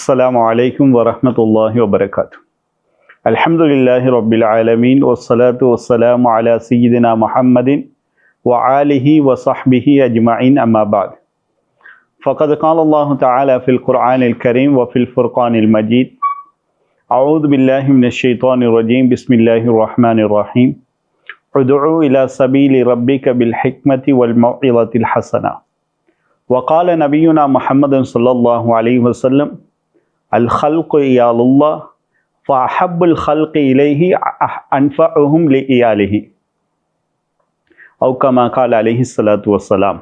السلام عليكم ورحمة الله وبركاته. الحمد لله رب العالمين والصلاة والسلام على سيدنا محمد وآله وصحبه أجمعين أما بعد. فقد قال الله تعالى في القرآن الكريم وفي الفرقان المجيد: أعوذ بالله من الشيطان الرجيم بسم الله الرحمن الرحيم ادعوا إلى سبيل ربك بالحكمة والموعظة الحسنة. وقال نبينا محمد صلى الله عليه وسلم: الخلق عيال الله فأحب الخلق إليه أنفعهم لعياله أو كما قال عليه الصلاة والسلام.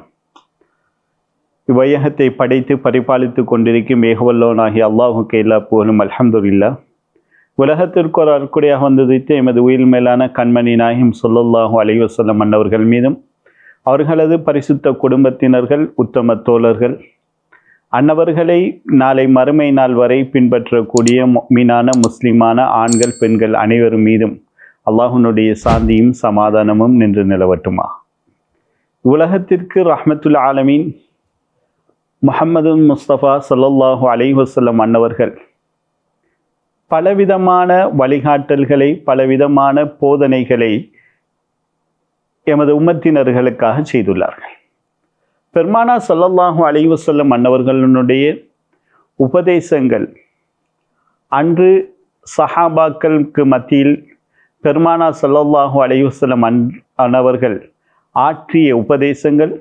இவ்வையகத்தை படைத்து பரிபாலித்து கொண்டிருக்கும் ஏகவல்லோனாகிய அல்லாஹுக்கு எல்லா புகழும். அல்ஹம்துலில்லாஹ். உலகத்திற்கு ஒரு அற்குடையாக வந்ததித்து எமது உயிர் மேலான கண்மணி நாயகம் ஸல்லல்லாஹு அலைஹி வஸல்லம் அன்னவர்கள் மீதும் அவர்களது பரிசுத்த குடும்பத்தினர்கள் உத்தம தோழர்கள் அன்னவர்களை நாளை மறுமை நாள் வரை பின்பற்றக்கூடிய முஃமினான முஸ்லிமான ஆண்கள் பெண்கள் அனைவரும் மீதும் அல்லாஹ்வுடைய சாந்தியும் சமாதானமும் நின்று நிலவட்டுமா. உலகத்திற்கு ரஹ்மத்துல் ஆலமீன் முஹம்மது முஸ்தபா ஸல்லல்லாஹு அலைஹி வஸல்லம் அன்னவர்கள் பலவிதமான வழிகாட்டல்களை பலவிதமான போதனைகளை எமது உம்மத்தினர்களுக்காக செய்துள்ளார்கள். பெருமானா ஸல்லல்லாஹு அலைஹி வஸல்லம் அன்னவர்களுடைய உபதேசங்கள் அன்று சஹாபாக்களுக்கு மத்தியில் பெருமானா ஸல்லல்லாஹு அலைஹி வஸல்லம் அன்னவர்கள் ஆற்றிய உபதேசங்கள்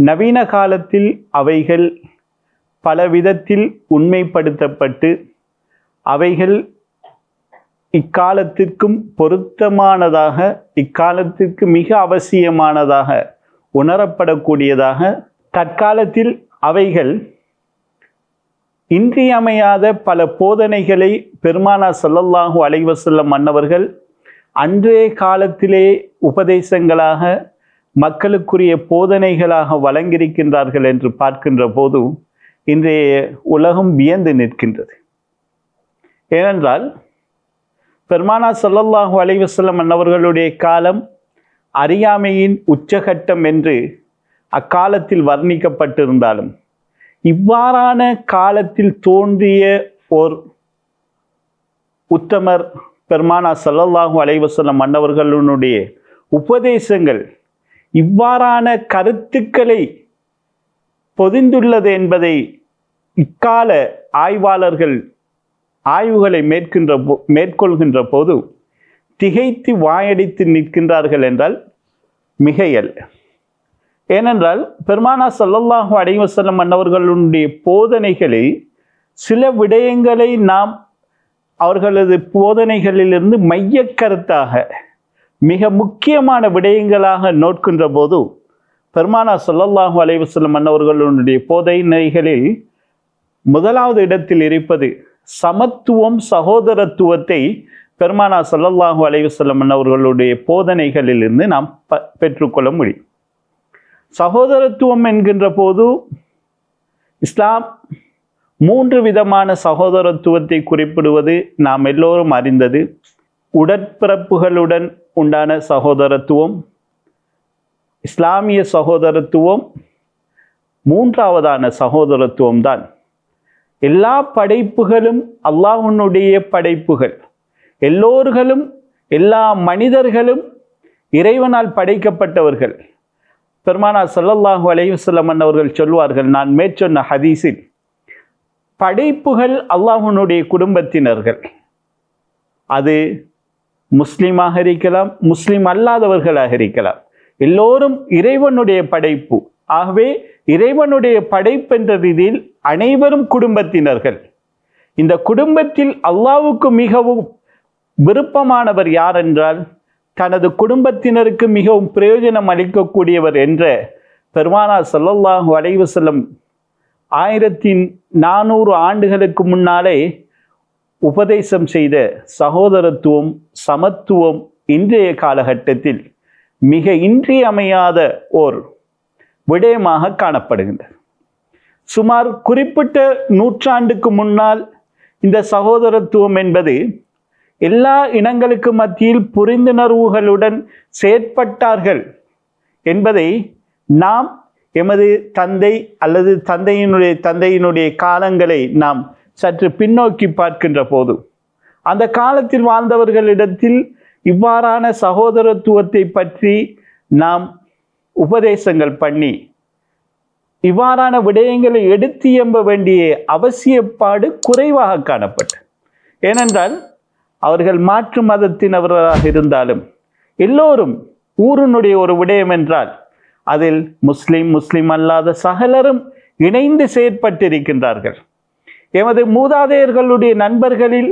நவீன காலத்தில் அவைகள் பலவிதத்தில் உண்மைப்படுத்தப்பட்டு அவைகள் இக்காலத்திற்கும் பொருத்தமானதாக இக்காலத்திற்கு மிக அவசியமானதாக உணரப்படக்கூடியதாக தற்காலத்தில் அவைகள் இன்றியமையாத பல போதனைகளை பெருமானா ஸல்லல்லாஹு அலைஹி வஸல்லம் அன்னவர்கள் அன்றைய காலத்திலே உபதேசங்களாக மக்களுக்குரிய போதனைகளாக வழங்கியிருக்கின்றார்கள் என்று பார்க்கின்ற போது இன்றைய உலகம் வியந்து நிற்கின்றது. ஏனென்றால் பெருமானா ஸல்லல்லாஹு அலைஹி வஸல்லம் அன்னவர்களுடைய காலம் அறியாமையின் உச்சகட்டம் என்று அக்காலத்தில் வர்ணிக்கப்பட்டிருந்தாலும் இவ்வாறான காலத்தில் தோன்றிய ஓர் உத்தமர் பெருமானா ஸல்லல்லாஹு அலைஹி வஸல்லம் அன்னவர்களுடைய உபதேசங்கள் இவ்வாறான கருத்துக்களை பொதிந்துள்ளது என்பதை இக்கால ஆய்வாளர்கள் ஆய்வுகளை மேற்கொள்கின்ற போது திகைத்து வாயடித்து நிற்கின்றார்கள் என்றால் மிகையல்ல. ஏனென்றால் பெருமானா ஸல்லல்லாஹு அலைஹி வஸல்லம் அன்னவர்களுடைய போதனைகளில் சில விடயங்களை நாம் அவர்களது போதனைகளிலிருந்து மையக்கருத்தாக மிக முக்கியமான விடயங்களாக நோக்கின்ற போது பெருமானா ஸல்லல்லாஹு அலைஹி வஸல்லம் அன்னவர்களுடைய போதனைகளில் முதலாவது இடத்தில் இருப்பது சமத்துவம் சகோதரத்துவத்தை பெருமானா ஸல்லல்லாஹு அலைஹி வஸல்லம் அவர்களுடைய போதனைகளிலிருந்து நாம் பெற்றுக்கொள்ள முடியும். சகோதரத்துவம் என்கின்ற போது இஸ்லாம் 3 விதமான சகோதரத்துவத்தை குறிப்பிடுவது நாம் எல்லோரும் அறிந்தது. உடற்பிறப்புகளுடன் உண்டான சகோதரத்துவம், இஸ்லாமிய சகோதரத்துவம், 3ஆவதான சகோதரத்துவம் தான் எல்லா படைப்புகளும் அல்லாஹ்வுடைய படைப்புகள். எல்லோர்களும் எல்லா மனிதர்களும் இறைவனால் படைக்கப்பட்டவர்கள். பெருமானா ஸல்லல்லாஹு அலைஹி வஸல்லம் அவர்கள் சொல்வார்கள், நான் மேற்சொன்ன ஹதீஸில், படைப்புகள் அல்லாஹ்வுடைய குடும்பத்தினர்கள். அது முஸ்லீமாக இருக்கலாம், முஸ்லீம் அல்லாதவர்களாக இருக்கலாம், எல்லோரும் இறைவனுடைய படைப்பு. ஆகவே இறைவனுடைய படைப்பு என்ற ரீதியில் அனைவரும் குடும்பத்தினர்கள். இந்த குடும்பத்தில் அல்லாஹ்வுக்கு மிகவும் விருப்பமானவர் யார் என்றால் தனது குடும்பத்தினருக்கு மிகவும் பிரயோஜனம் அளிக்கக்கூடியவர் என்ற பெருமானா ஸல்லல்லாஹு அலைஹி வஸல்லம் 1400 ஆண்டுகளுக்கு முன்னாலே உபதேசம் செய்த சகோதரத்துவம் சமத்துவம் இன்றைய காலகட்டத்தில் மிக இன்றியமையாத ஓர் விடயமாக காணப்படுகின்றது. சுமார் குறிப்பிட்ட நூற்றாண்டுக்கு முன்னால் இந்த சகோதரத்துவம் என்பது எல்லா இனங்களுக்கு மத்தியில் புரிந்துணர்வுகளுடன் செயற்பட்டார்கள் என்பதை நாம் எமது தந்தை அல்லது தந்தையினுடைய காலங்களை நாம் சற்று பின்னோக்கி பார்க்கின்ற போது அந்த காலத்தில் வாழ்ந்தவர்களிடத்தில் இவ்வாறான சகோதரத்துவத்தை பற்றி நாம் உபதேசங்கள் பண்ணி இவ்வாறான விடயங்களை எடுத்து எம்ப வேண்டிய அவசியப்பாடு குறைவாக காணப்பட்டது. ஏனென்றால் அவர்கள் மாற்று மதத்தினவர்களாக இருந்தாலும் எல்லோரும் ஊரினுடைய ஒரு விடயம் என்றால் அதில் முஸ்லிம் அல்லாத சகலரும் இணைந்து செயற்பட்டிருக்கின்றார்கள். எமது மூதாதையர்களுடைய நண்பர்களில்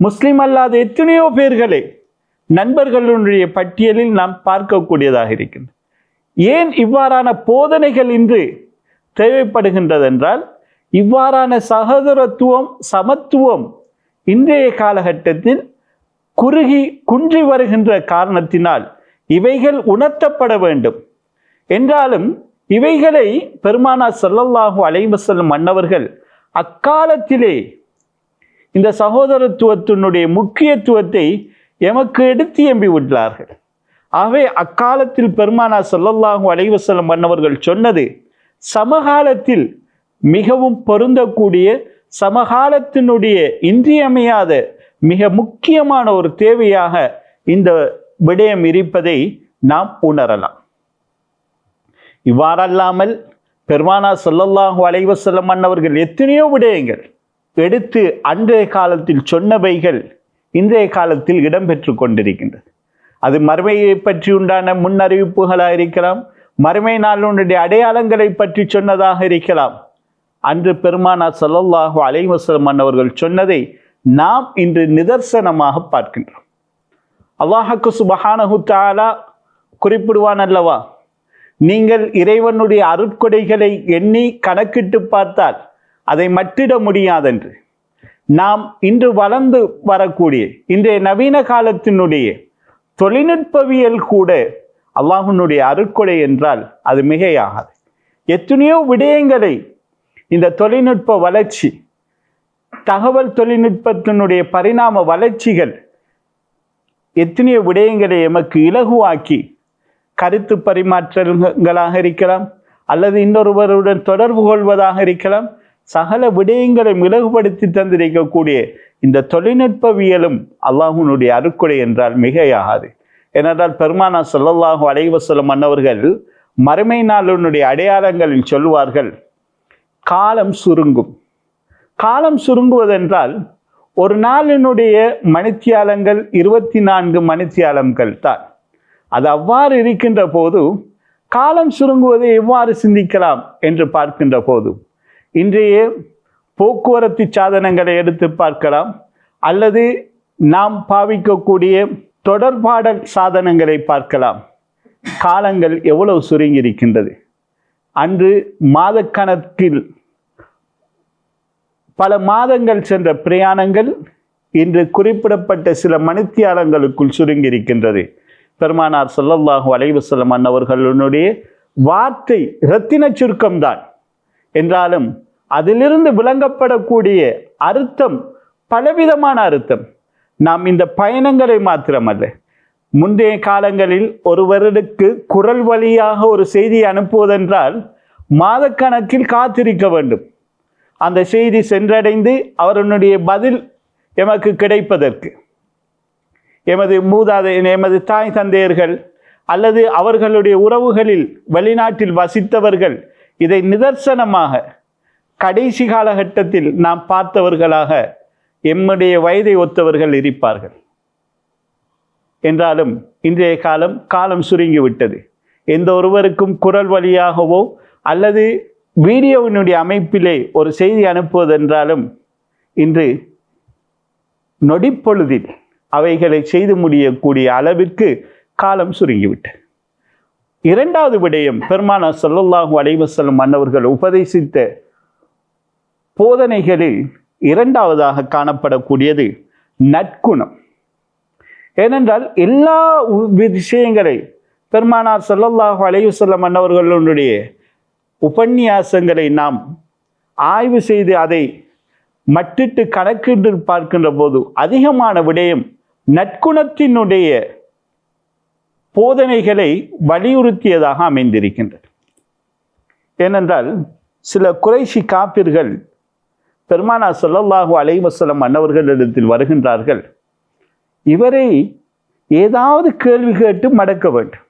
முஸ்லிம் அல்லாத எத்தனையோ பேர்களை நண்பர்களுடைய பட்டியலில் நாம் பார்க்கக்கூடியதாக இருக்கின்றது. ஏன் இவ்வாறான போதனைகள் இன்று தேவைப்படுகின்றது என்றால் இவ்வாறான சகோதரத்துவம் சமத்துவம் இன்றைய காலகட்டத்தில் குன்றி வருகின்ற காரணத்தினால் இவைகள் உணர்த்தப்பட வேண்டும். என்றாலும் இவைகளை பெருமானார் ஸல்லல்லாஹு அலைஹி வஸல்லம் அன்னவர்கள் அக்காலத்திலே இந்த சகோதரத்துவத்தினுடைய முக்கியத்துவத்தை எமக்கு எடுத்து எம்பி விட்டார்கள். ஆகவே அக்காலத்தில் பெருமானார் ஸல்லல்லாஹு அலைஹி வஸல்லம் அன்னவர்கள் சொன்னது சமகாலத்தில் மிகவும் பொருந்தக்கூடிய சமகாலத்தினுடைய இன்றியமையாத மிக முக்கியமான ஒரு தேவையாக இந்த விடயம் இருப்பதை நாம் உணரலாம். இவ்வாறல்லாமல் பெருமானார் ஸல்லல்லாஹு அலைஹி வஸல்லம் அன்னவர்கள் எத்தனையோ விடயங்கள் எடுத்து அன்றைய காலத்தில் சொன்னவைகள் இன்றைய காலத்தில் இடம்பெற்று கொண்டிருக்கின்றது. அது மறுமையை பற்றி உண்டான முன்னறிவிப்புகளாக இருக்கலாம், மறுமை நாளுடைய அடையாளங்களை பற்றி சொன்னதாக இருக்கலாம். அன்று பெருமானார் ஸல்லல்லாஹு அலைஹி வஸல்லம் அன்னவர்கள் சொன்னதை நாம் இன்று நிதர்சனமாக பார்க்கின்றோம். அல்லாஹ்வுக்கு சுப்ஹானஹு தஆலா குறிப்பிடுவான் அல்லவா, நீங்கள் இறைவனுடைய அருட்கொடைகளை எண்ணி கணக்கிட்டு பார்த்தால் அதை மட்டிட முடியாதென்று. நாம் இன்று வளர்ந்து வரக்கூடிய இன்றைய நவீன காலத்தினுடைய தொழில்நுட்பவியல் கூட அல்லாஹ்வுடைய அருட்கொடை என்றால் அது மிகையாகாது. எத்தனையோ விடயங்களை இந்த தொழில்நுட்ப வளர்ச்சி, தகவல் தொழில்நுட்பத்தினுடைய பரிணாம வளர்ச்சிகள் எத்தனையோ விடயங்களை எமக்கு இலகுவாக்கி கருத்து பரிமாற்றங்களாக இருக்கலாம், அல்லது இன்னொருவருடன் தொடர்பு கொள்வதாக இருக்கலாம், சகல விடயங்களை இலகுபடுத்தி தந்திருக்கக்கூடிய இந்த தொழில்நுட்பவியலும் அல்லாஹ்வுடைய அருட்கொடை என்றால் மிகையாகாது. ஏனென்றால் பெருமானார் ஸல்லல்லாஹு அலைஹி வஸல்லம் அன்னவர்கள் மறுமை நாளினுடைய அடையாளங்களில் சொல்வார்கள், காலம் சுருங்கும். காலம் சுருங்குவதென்றால் ஒரு நாளினுடைய மணித்தியாலங்கள் 24 மணித்தியாலங்கள் தான். அது அவ்வாறு இருக்கின்ற போது காலம் சுருங்குவதை எவ்வாறு சிந்திக்கலாம் என்று பார்க்கின்ற போது இன்றைய போக்குவரத்து சாதனங்களை எடுத்து பார்க்கலாம், அல்லது நாம் பாவிக்கக்கூடிய தொடர்பாடல் சாதனங்களை பார்க்கலாம். காலங்கள் எவ்வளவு சுருங்கி இருக்கின்றது. அன்று மாதக்கணக்கில் பல மாதங்கள் சென்ற பிரயாணங்கள் இன்று குறிப்பிடப்பட்ட சில மணித்தியாலங்களுக்குள் சுருங்கி இருக்கின்றது. பெருமானார் ஸல்லல்லாஹு அலைஹி வஸல்லம் அன்னவர்களுடைய வார்த்தை இரத்தின சுருக்கம்தான் என்றாலும் அதிலிருந்து விளங்கப்படக்கூடிய அர்த்தம் பலவிதமான அர்த்தம். நாம் இந்த பயணங்களை மாத்திரமல்ல, முந்தைய காலங்களில் ஒருவருக்கு குரல் வழியாக ஒரு செய்தியை அனுப்புவதென்றால் மாதக்கணக்கில் காத்திருக்க வேண்டும். அந்த செய்தி சென்றடைந்து அவருடைய பதில் எமக்கு கிடைப்பதற்கு எமது தாய் தந்தையர்கள் அல்லது அவர்களுடைய உறவுகளில் வெளிநாட்டில் வசித்தவர்கள் இதை நிதர்சனமாக கடைசி காலகட்டத்தில் நாம் பார்த்தவர்களாக எம்முடைய வயதை ஒத்தவர்கள் இருப்பார்கள். என்றாலும் இன்றைய காலம் சுருங்கிவிட்டது. எந்த ஒருவருக்கும் குரல் வழியாகவோ அல்லது வீடியோவினுடைய அமைப்பிலே ஒரு செய்தி அனுப்புவதென்றாலும் இன்று நொடிப்பொழுதில் அவைகளை செய்து முடியக்கூடிய அளவிற்கு காலம் சுருங்கிவிட்டது. இரண்டாவது விடயம், பெருமானார் ஸல்லல்லாஹு அலைஹி வஸல்லம் அன்னவர்கள் உபதேசித்த போதனைகளில் இரண்டாவதாக காணப்படக்கூடியது நற்குணம். ஏனென்றால் எல்லா விஷயங்களை பெருமானார் ஸல்லல்லாஹு அலைஹி வஸல்லம் அன்னவர்களுடைய உபன்யாசங்களை நாம் ஆய்வு செய்து அதை மட்டிட்டு கணக்கிட்டு பார்க்கின்ற போது அதிகமான விடயம் நற்குணத்தினுடைய போதனைகளை வலியுறுத்தியதாக அமைந்திருக்கின்றது. ஏனென்றால் சில குறைஷி காப்பிர்கள் பெருமானார் ஸல்லல்லாஹு அலைஹி வஸல்லம் அன்னவர்களிடத்தில் வருகின்றார்கள். இவரை ஏதாவது கேள்வி கேட்டு மடக்க வேண்டும்.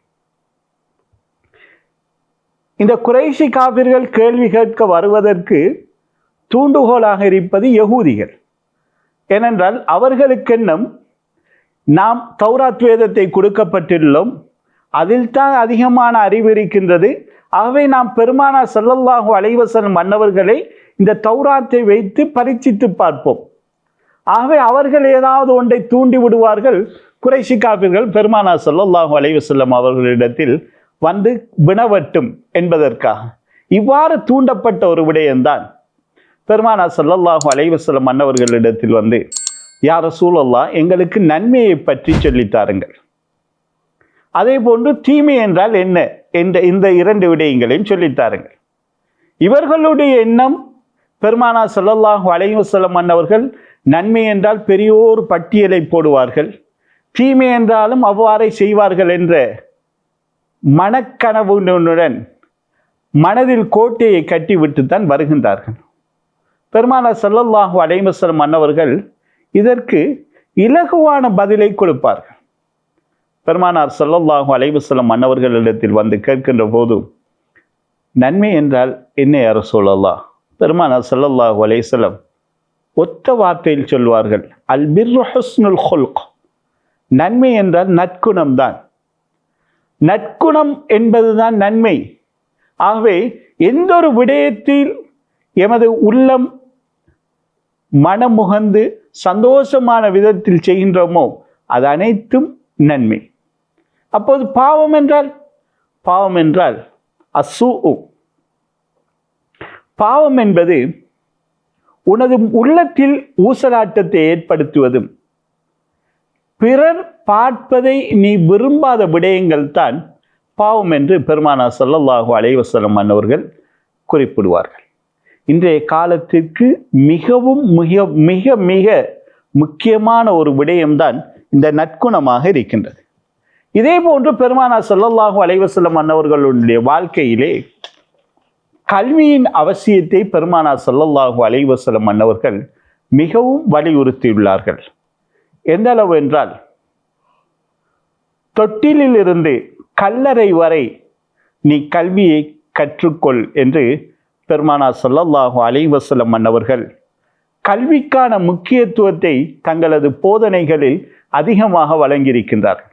இந்த குறைஷி காபிர்கள் கேள்வி கேட்க வருவதற்கு தூண்டுகோலாக இருப்பது யகூதிகள். ஏனென்றால் அவர்களுக்கென்னும் நாம் தௌராத் வேதத்தை கொடுக்கப்பட்டுள்ளோம், அதில் தான் அதிகமான அறிவு இருக்கின்றது. ஆகவே நாம் பெருமானார் ஸல்லல்லாஹு அலைஹி வஸல்லம் அன்னவர்களை இந்த தௌராத்தை வைத்து பரீட்சித்து பார்ப்போம். ஆகவே அவர்கள் ஏதாவது ஒன்றை தூண்டி விடுவார்கள். குறைஷி காபிர்கள் பெருமானார் ஸல்லல்லாஹு அலைஹி வஸல்லம் அவர்களிடத்தில் வந்து வினவட்டும் என்பதற்காக இவ்வாறு தூண்டப்பட்ட ஒரு விடயம்தான் பெருமானார் ஸல்லல்லாஹு அலைஹி வஸல்லம் அன்னவர்களிடத்தில் வந்து, யா ரசூலல்லாஹ், எங்களுக்கு நன்மையை பற்றி சொல்லித்தாருங்கள், அதே போன்று தீமை என்றால் என்ன என்ற இந்த இரண்டு விடயங்களையும் சொல்லித்தாருங்கள். இவர்களுடைய எண்ணம், பெருமானார் ஸல்லல்லாஹு அலைஹி வஸல்லம் அன்னவர்கள் நன்மை என்றால் பெரியோர் பட்டியலை போடுவார்கள், தீமை என்றாலும் அவ்வாறே செய்வார்கள் என்ற மனக்கனவுடன் மனதில் கோட்டையை கட்டிவிட்டு தான் வருகின்றார்கள். பெருமானார் ஸல்லல்லாஹு அலைஹி வஸல்லம் அன்னவர்கள் இதற்கு இலகுவான பதிலை கொடுப்பார்கள். பெருமானார் ஸல்லல்லாஹு அலைஹி வஸல்லம் அன்னவர்களிடத்தில் வந்து கேட்கின்ற போது, நன்மை என்றால் என்ன யா ரசூலல்லாஹ்? பெருமானார் ஸல்லல்லாஹு அலைஹி வஸல்லம் ஒத்த வார்த்தையில் சொல்வார்கள், அல் பிர்ரு ஹுஸ்னுல் ஹுல்க். நன்மை என்றால் நற்குணம்தான். நற்குணம் என்பதுதான் நன்மை. ஆகவே எந்த ஒரு விடயத்தில் எமது உள்ளம் மனமுகந்து சந்தோஷமான விதத்தில் செய்கின்றோமோ அது அனைத்தும் நன்மை. அப்போது பாவம் என்றால் அசூ. பாவம் என்பது உனது உள்ளத்தில் ஊசலாட்டத்தை ஏற்படுத்துவதும் பிறர் பார்ப்பதை நீ விரும்பாத விடயங்கள் தான் பாவம் என்று பெருமானார் ஸல்லல்லாஹு அலைஹி வஸல்லம் அன்னவர்கள் குறிப்பிடுவார்கள். இன்றைய காலத்திற்கு மிகவும் மிக மிக மிக முக்கியமான ஒரு விடயம்தான் இந்த நற்குணமாக இருக்கின்றது. இதே போன்று பெருமானார் ஸல்லல்லாஹு அலைஹி வஸல்லம் அன்னவர்களுடைய வாழ்க்கையிலே கல்வியின் அவசியத்தை பெருமானார் ஸல்லல்லாஹு அலைஹி வஸல்லம் அன்னவர்கள் மிகவும் வலியுறுத்தியுள்ளார்கள். எந்த அளவு என்றால், தொட்டிலில் இருந்து கல்லறை வரை நீ கல்வியை கற்றுக்கொள் என்று பெருமானார் ஸல்லல்லாஹு அலைஹி வஸல்லம் அன்னவர்கள் கல்விக்கான முக்கியத்துவத்தை தங்களது போதனைகளில் அதிகமாக வழங்கியிருக்கின்றார்கள்.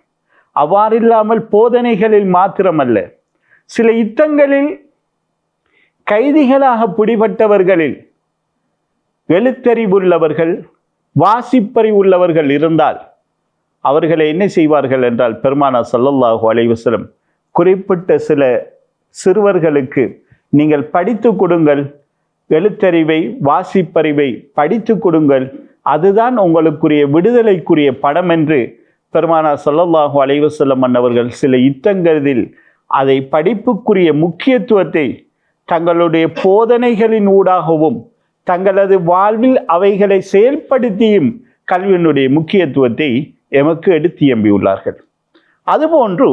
அவ்வாறில்லாமல் போதனைகளில் மாத்திரமல்ல, சில யுத்தங்களில் கைதிகளாக பிடிபட்டவர்களில் எழுத்தறிவுள்ளவர்கள், வாசிப்பறிவுள்ளவர்கள் இருந்தால் அவர்களை என்ன செய்வார்கள் என்றால், பெருமானார் ஸல்லல்லாஹு அலைஹி வஸல்லம் குறிப்பிட்ட சில சிறுவர்களுக்கு நீங்கள் படித்து கொடுங்கள், எழுத்தறிவை வாசிப்பறிவை படித்து கொடுங்கள், அதுதான் உங்களுக்குரிய விடுதலைக்குரிய படம் என்று பெருமானார் ஸல்லல்லாஹு அலைஹி வஸல்லம் அன்னவர்கள் சில யுத்தங்களில் அதை படிப்புக்குரிய முக்கியத்துவத்தை தங்களுடைய போதனைகளின் ஊடாகவும் தங்களது வாழ்வில் அவைகளை செயல்படுத்தியும் கல்வியினுடைய முக்கியத்துவத்தை எமக்கு எடுத்து எம்பியுள்ளார்கள். அதுபோன்று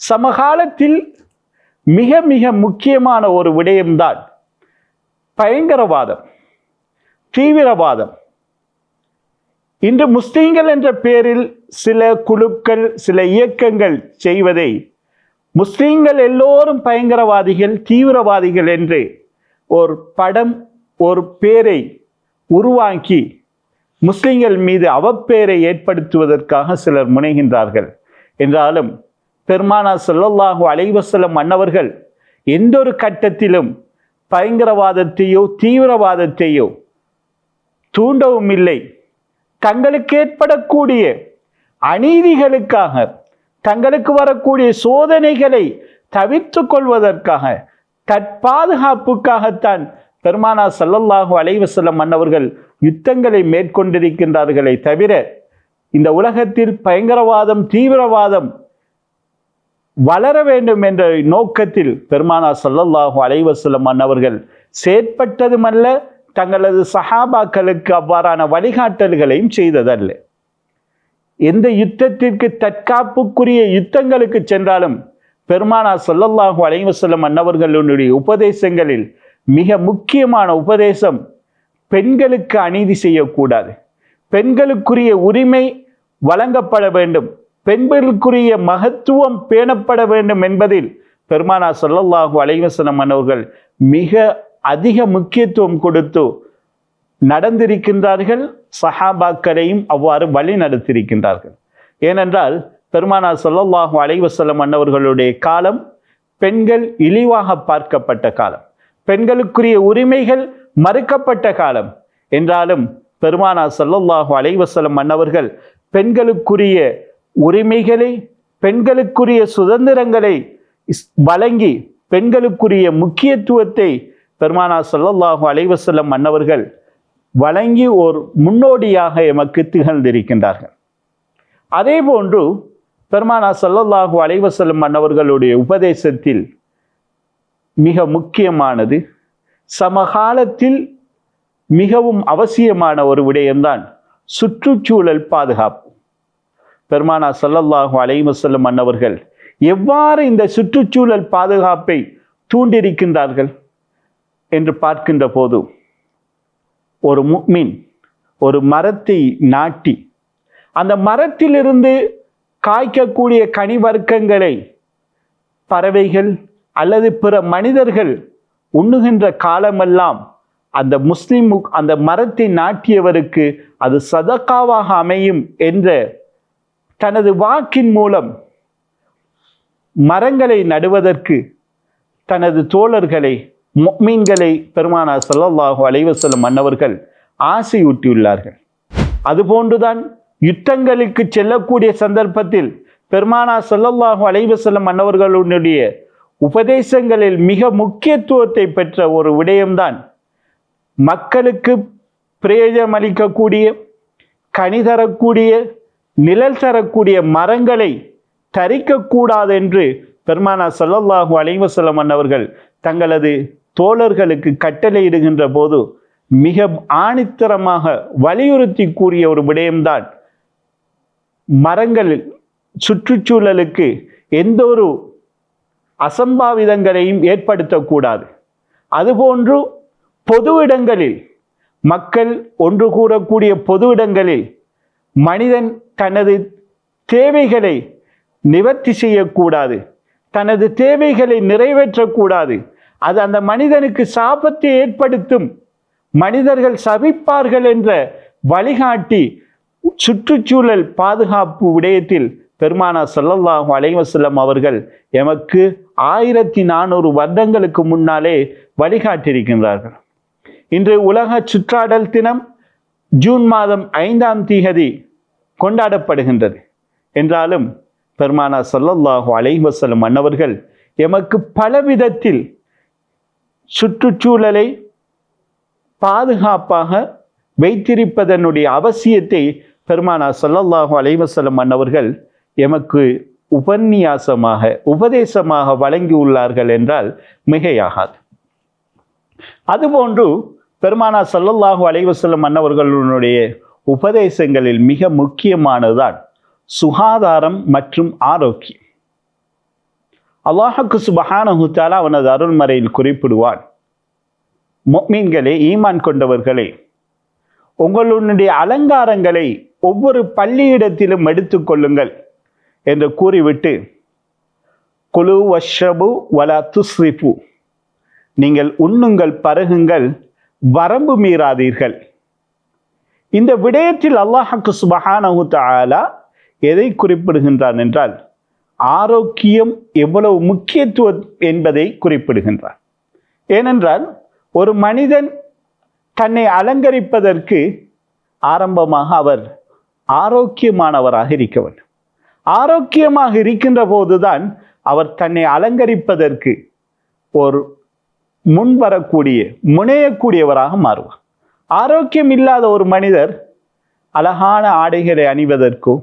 சமகாலத்தில் மிக மிக முக்கியமான ஒரு விடயம்தான் பயங்கரவாதம், தீவிரவாதம். இன்று முஸ்லிம்கள் என்ற பெயரில் சில குழுக்கள், சில இயக்கங்கள் செய்வதை முஸ்லிம்கள் எல்லோரும் பயங்கரவாதிகள், தீவிரவாதிகள் என்று ஒரு படம், ஒரு பேரை உருவாக்கி முஸ்லிம்கள் மீது அவப்பெயரை ஏற்படுத்துவதற்காக சிலர் முனைகின்றார்கள். என்றாலும் பெருமானார் ஸல்லல்லாஹு அலைஹி வஸல்லம் அன்னவர்கள் எந்த ஒரு கட்டத்திலும் பயங்கரவாதத்தையோ தீவிரவாதத்தையோ தூண்டவும் இல்லை. தங்களுக்கு ஏற்படக்கூடிய அநீதிகளுக்காக, தங்களுக்கு வரக்கூடிய சோதனைகளை தவிர்த்து கொள்வதற்காக, தற்பாதுகாப்புக்காகத்தான் பெருமானார் ஸல்லல்லாஹு அலைஹி வஸல்லம் அன்னவர்கள் யுத்தங்களை மேற்கொண்டிருக்கின்றார்களே தவிர, இந்த உலகத்தில் பயங்கரவாதம் தீவிரவாதம் வளர வேண்டும் என்ற நோக்கத்தில் பெருமானார் ஸல்லல்லாஹு அலைஹி வஸல்லம் அன்னவர்கள் செயற்பட்டதுமல்ல, தங்களது சஹாபாக்களுக்கு அவ்வாறான வழிகாட்டல்களையும் செய்ததல்ல. எந்த யுத்தத்திற்கு தற்காப்புக்குரிய யுத்தங்களுக்கு சென்றாலும் பெருமானார் ஸல்லல்லாஹு அலைஹி வஸல்லம் அன்னவர்களுடைய உபதேசங்களில் மிக முக்கியமான உபதேசம் பெண்களுக்கு அநீதி செய்யக்கூடாது, பெண்களுக்குரிய உரிமை வழங்கப்பட வேண்டும், பெண்களுக்குரிய மகத்துவம் பேணப்பட வேண்டும் என்பதில் பெருமானார் ஸல்லல்லாஹு அலைஹி வஸல்லம் அவர்கள் மிக அதிக முக்கியத்துவம் கொடுத்து நடந்திருக்கின்றார்கள். சஹாபாக்களையும் அவ்வாறு வழி நடத்தியிருக்கின்றார்கள். ஏனென்றால் பெருமானார் ஸல்லல்லாஹு அலைஹி வஸல்லம் அவர்களுடைய காலம் பெண்கள் இழிவாக பார்க்கப்பட்ட காலம், பெண்களுக்குரிய உரிமைகள் மறுக்கப்பட்ட காலம். என்றாலும் பெருமானார் ஸல்லல்லாஹு அலைஹி வஸல்லம் அவர்கள் பெண்களுக்குரிய உரிமைகளை, பெண்களுக்குரிய சுதந்திரங்களை வழங்கி, பெண்களுக்குரிய முக்கியத்துவத்தை பெருமானார் ஸல்லல்லாஹு அலைஹி வஸல்லம் அவர்கள் வழங்கி ஒரு முன்னோடியாக எமக்கு திகழ்ந்திருக்கின்றார்கள். அதே போன்று பெருமானார் ஸல்லல்லாஹு அலைஹி வஸல்லம் அவர்களுடைய உபதேசத்தில் மிக முக்கியமானது, சமகாலத்தில் மிகவும் அவசியமான ஒரு விடயம்தான் சுற்றுச்சூழல் பாதுகாப்பு. பெருமானார் ஸல்லல்லாஹு அலைஹி வஸல்லம் அவர்கள் எவ்வாறு இந்த சுற்றுச்சூழல் பாதுகாப்பை தூண்டியிருக்கின்றார்கள் என்று பார்க்கின்ற போது, ஒரு முஃமின் ஒரு மரத்தை நாட்டி அந்த மரத்திலிருந்து காய்க்கக்கூடிய கனிவர்க்கங்களை பறவைகள் அல்லது பிற மனிதர்கள் உண்ணுகின்ற காலமெல்லாம் அந்த முஸ்லிம் அந்த மரத்தை நாட்டியவருக்கு அது சதகாவாக அமையும் என்ற தனது வாக்கின் மூலம் மரங்களை நடுவதற்கு தனது தோழர்களை, முஃமின்களை பெருமானார் ஸல்லல்லாஹு அலைஹி வஸல்லம் அவர்கள் ஆசையூட்டியுள்ளார்கள். அதுபோன்றுதான் யுத்தங்களுக்கு செல்லக்கூடிய சந்தர்ப்பத்தில் பெருமானார் ஸல்லல்லாஹு அலைஹி வஸல்லம் அவர்களுடைய உபதேசங்களில் மிக முக்கியத்துவத்தை பெற்ற ஒரு விடயம்தான் மக்களுக்கு பிரயோஜனம் அளிக்கக்கூடிய, கனி தரக்கூடிய, நிழல் தரக்கூடிய மரங்களை தரிக்கக்கூடாது என்று பெருமானார் ஸல்லல்லாஹு அலைஹி வஸல்லம் அவர்கள் தங்களது தோழர்களுக்கு கட்டளையிடுகின்ற போது மிக ஆணித்தரமாக வலியுறுத்தி கூறிய ஒரு விடயம்தான் மரங்கள் சுற்றுச்சூழலுக்கு எந்த ஒரு அசம்பாவிதங்களையும் ஏற்படுத்தக்கூடாது. அதுபோன்று பொது இடங்களில், மக்கள் ஒன்று கூறக்கூடிய பொது இடங்களில் மனிதன் தனது தேவைகளை நிவர்த்தி செய்யக்கூடாது, தனது தேவைகளை நிறைவேற்றக்கூடாது. அது அந்த மனிதனுக்கு சாபத்தை ஏற்படுத்தும், மனிதர்கள் சபிப்பார்கள் என்ற வழிகாட்டி சுற்றுச்சூழல் பாதுகாப்பு விடயத்தில் பெருமானார் ஸல்லல்லாஹு அலைஹி வஸல்லம் அவர்கள் எமக்கு 1400 வருடங்களுக்கு முன்னாலே வழிகாட்டியிருக்கின்றார்கள். இன்று உலக சுற்றாடல் தினம் ஜூன் மாதம் 5ஆம் தேதி கொண்டாடப்படுகின்றது. என்றாலும் பெருமானார் ஸல்லல்லாஹு அலைஹி வஸல்லம் அவர்கள் எமக்கு பலவிதத்தில் சுற்றுச்சூழலை பாதுகாப்பாக வைத்திருப்பதனுடைய அவசியத்தை பெருமானார் ஸல்லல்லாஹு அலைஹி வஸல்லம் அவர்கள் எமக்கு உபன்யாசமாக, உபதேசமாக வழங்கியுள்ளார்கள் என்றால் மிகையாகாது. அதுபோன்று பெருமானார் ஸல்லல்லாஹு அலைஹி வஸல்லம் அவர்களுடைய உபதேசங்களில் மிக முக்கியமானதுதான் சுகாதாரம் மற்றும் ஆரோக்கியம். அல்லாஹ்வுக்கு சுப்ஹானஹு தஆலா அவனது அருள்மறையில் குறிப்பிடுவான், முஃமின்களே, ஈமான் கொண்டவர்களே, உங்களுடைய அலங்காரங்களை ஒவ்வொரு பள்ளியிடத்திலும் எடுத்துக்கொள்ளுங்கள் என்று கூறிவிட்டு, குலு வஷ்ரபு வலா துஸ்ரிஃபு, நீங்கள் உண்ணுங்கள், பருகுங்கள், வரம்பு மீறாதீர்கள். இந்த விடயத்தில் அல்லாஹ்வுக்கு சுப்ஹானஹு தஆலா எதை குறிப்பிடுகின்றான் என்றால், ஆரோக்கியம் எவ்வளவு முக்கியத்துவம் என்பதை குறிப்பிடுகின்றான். ஏனென்றால் ஒரு மனிதன் தன்னை அலங்கரிப்பதற்கு ஆரம்பமாக அவர் ஆரோக்கியமானவராக இருக்க வேண்டும். ஆரோக்கியமாக இருக்கின்ற போதுதான் அவர் தன்னை அலங்கரிப்பதற்கு ஒரு முன்வரக்கூடிய, முனையக்கூடியவராக மாறுவார். ஆரோக்கியம் இல்லாத ஒரு மனிதர் அழகான ஆடைகளை அணிவதற்கோ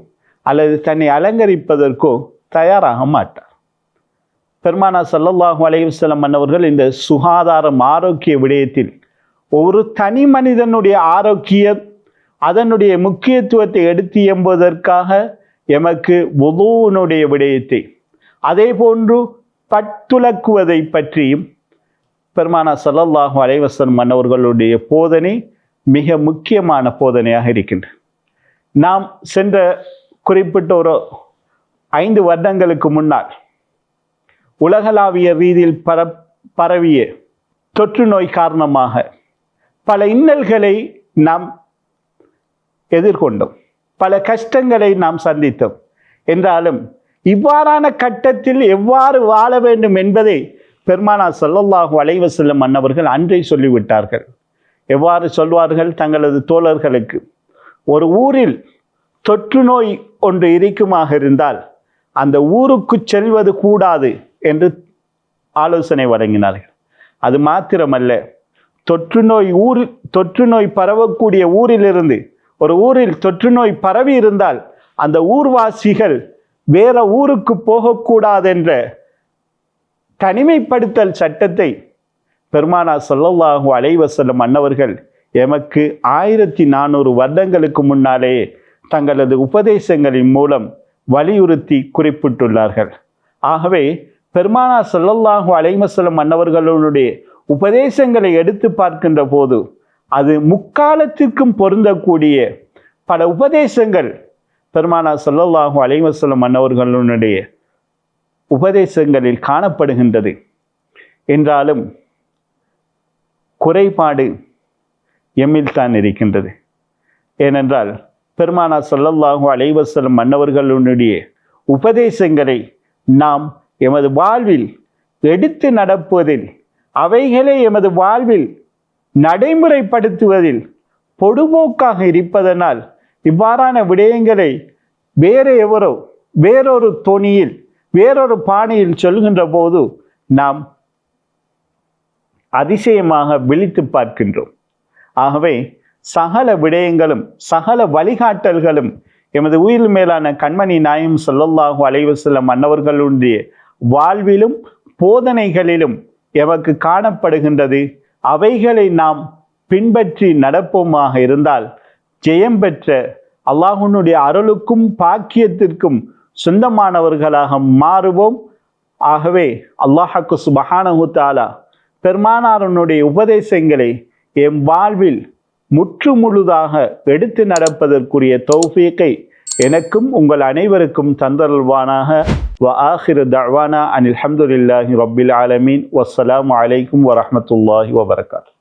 அல்லது தன்னை அலங்கரிப்பதற்கோ தயாராக மாட்டார். பெருமானார் ஸல்லல்லாஹு அலைஹி வஸல்லம் அவர்கள் இந்த சுகாதாரம், ஆரோக்கிய விடயத்தில் ஒரு தனி மனிதனுடைய ஆரோக்கியம், அதனுடைய முக்கியத்துவத்தை எடுத்து எம்புவதற்காக எமக்கு வுதுனுடைய விடயத்தை, அதே போன்று பட்டுலக்குவதை பற்றியும் பெருமானார் ஸல்லல்லாஹு அலைஹி வஸல்லம் அவர்களுடைய போதனை மிக முக்கியமான போதனையாக இருக்கின்றது. நாம் சென்ற குறிப்பிட்ட ஒரு 5 வருடங்களுக்கு முன்னால் உலகளாவிய ரீதியில் பரவிய தொற்று நோய் காரணமாக பல இன்னல்களை நாம் எதிர்கொண்டோம், பல கஷ்டங்களை நாம் சந்தித்தோம். என்றாலும் இவ்வாறான கட்டத்தில் எவ்வாறு வாழ வேண்டும் என்பதை பெருமானார் ஸல்லல்லாஹு அலைஹி வஸல்லம் அன்னவர்கள் அன்றே சொல்லிவிட்டார்கள். எவ்வாறு சொல்வார்கள்? தங்களது தோழர்களுக்கு ஒரு ஊரில் தொற்று நோய் ஒன்று இருக்குமாக இருந்தால் அந்த ஊருக்கு செல்வது கூடாது என்று ஆலோசனை வழங்கினார்கள். அது மாத்திரமல்ல, தொற்று நோய் பரவக்கூடிய ஊரிலிருந்து ஒரு ஊரில் தொற்று நோய் பரவி இருந்தால் அந்த ஊர்வாசிகள் வேற ஊருக்கு போகக்கூடாது என்ற தனிமைப்படுத்தல் சட்டத்தை பெருமானார் ஸல்லல்லாஹு அலைஹி வஸல்லம் அன்னவர்கள் எமக்கு 1400 வருடங்களுக்கு முன்னாலே தங்களது உபதேசங்களின் மூலம் வலியுறுத்தி குறிப்பிட்டுள்ளார்கள். ஆகவே பெருமானார் ஸல்லல்லாஹு அலைஹி வஸல்லம் அன்னவர்களுடைய உபதேசங்களை எடுத்து பார்க்கின்ற போது அது முக்காலத்திற்கும் பொருந்தக்கூடிய பல உபதேசங்கள் பெருமானார் ஸல்லல்லாஹு அலைஹி வஸல்லம் அன்னவர்களுடைய உபதேசங்களில் காணப்படுகின்றது. என்றாலும் குறைபாடு எம்மில்தான் இருக்கின்றது. ஏனென்றால் பெருமானார் ஸல்லல்லாஹு அலைஹி வஸல்லம் அன்னவர்களுடைய உபதேசங்களை நாம் எமது வாழ்வில் எடுத்து நடப்பதில், அவைகளை எமது வாழ்வில் நடைமுறைப்படுத்துவதில் பொடுபோக்காக இருப்பதனால் இவ்வாறான விடயங்களை வேறொரு தொனியில் வேறொரு பாணியில் சொல்கின்ற போது நாம் அதிசயமாக விழித்து பார்க்கின்றோம். ஆகவே சகல விடயங்களும் சகல வழிகாட்டல்களும் எமது உயிர் மேலான கண்மணி நாயகம் ஸல்லல்லாஹு அலைஹி வஸல்லம் அன்னவர்களுடைய வாழ்விலும் போதனைகளிலும் எமக்கு காணப்படுகின்றது. அவைகளை நாம் பின்பற்றி நடப்போமாக இருந்தால் ஜெயம் பெற்ற அல்லாஹ்வுடைய அருளுக்கும் பாக்கியத்திற்கும் சொந்தமானவர்களாக மாறுவோம். ஆகவே அல்லாஹ்வுக்கு சுப்ஹானஹு தஆலா பெருமானாருடைய உபதேசங்களை எம் வாழ்வில் முற்று முழுதாக எடுத்து நடப்பதற்குரிய தௌஃபீக்கை எனக்கும் உங்கள் அனைவருக்கும் தந்தருள்வானாக. வ ஆகிரு தஅவானா அனில் ஹம்துலில்லாஹி ரப்பில் ஆலமீன். வஸ்ஸலாமு அலைக்கும் வரஹ்மத்துல்லாஹி வபரகாத்துஹு.